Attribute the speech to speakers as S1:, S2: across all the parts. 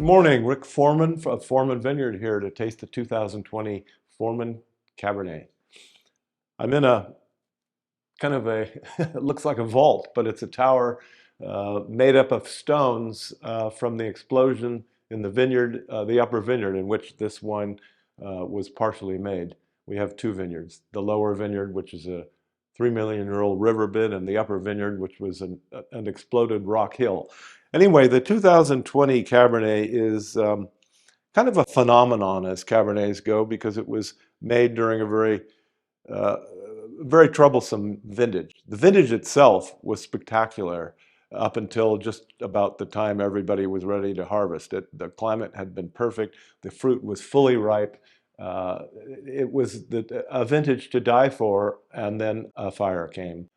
S1: Good morning, Rick Forman of Forman Vineyard here to taste the 2020 Forman Cabernet. I'm in a kind of a, it looks like a vault, but it's a tower made up of stones from the explosion in the vineyard, the upper vineyard in which this wine was partially made. We have two vineyards, the lower vineyard, which is a 3 million-year-old riverbed, and the upper vineyard, which was an exploded rock hill. Anyway, the 2020 Cabernet is kind of a phenomenon as Cabernets go because it was made during a very troublesome vintage. The vintage itself was spectacular up until just about the time everybody was ready to harvest it. The climate had been perfect. The fruit was fully ripe. It was a vintage to die for, and then a fire came.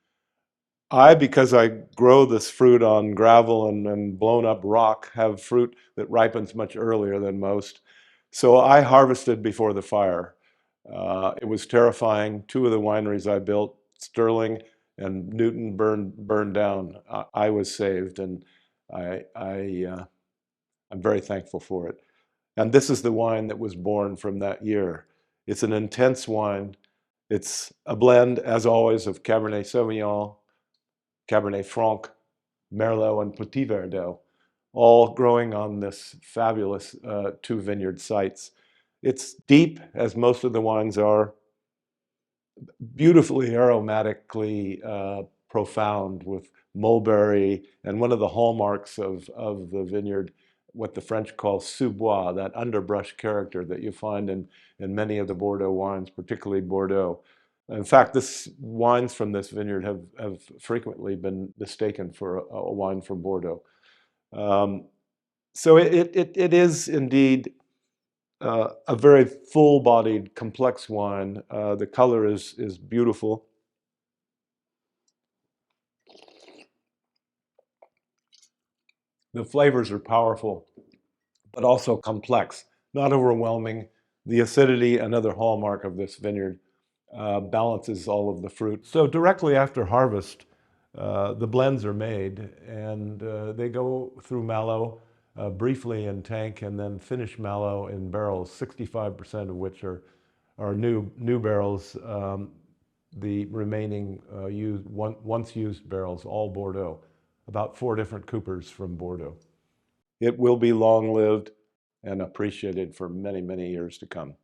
S1: Because I grow this fruit on gravel and blown up rock, have fruit that ripens much earlier than most. So I harvested before the fire. It was terrifying. Two of the wineries I built, Sterling and Newton, burned down. I was saved, and I'm very thankful for it. And this is the wine that was born from that year. It's an intense wine. It's a blend, as always, of Cabernet Sauvignon, Cabernet Franc, merlot, and petit Verdot, all growing on this fabulous two vineyard sites. It's deep, as most of the wines are, beautifully aromatically profound with mulberry, and one of the hallmarks of the vineyard, what the French call sous-bois, that underbrush character that you find in many of the Bordeaux wines, particularly Bordeaux. In fact, wines from this vineyard have frequently been mistaken for a wine from Bordeaux. So it is indeed a very full-bodied, complex wine. The color is beautiful. The flavors are powerful, but also complex, not overwhelming. The acidity, another hallmark of this vineyard, balances all of the fruit. So directly after harvest, the blends are made, and they go through mallow briefly in tank, and then finish mallow in barrels, 65% of which are new barrels. The remaining once used barrels, all Bordeaux, about 4 different coopers from Bordeaux. It will be long-lived and appreciated for many, many years to come.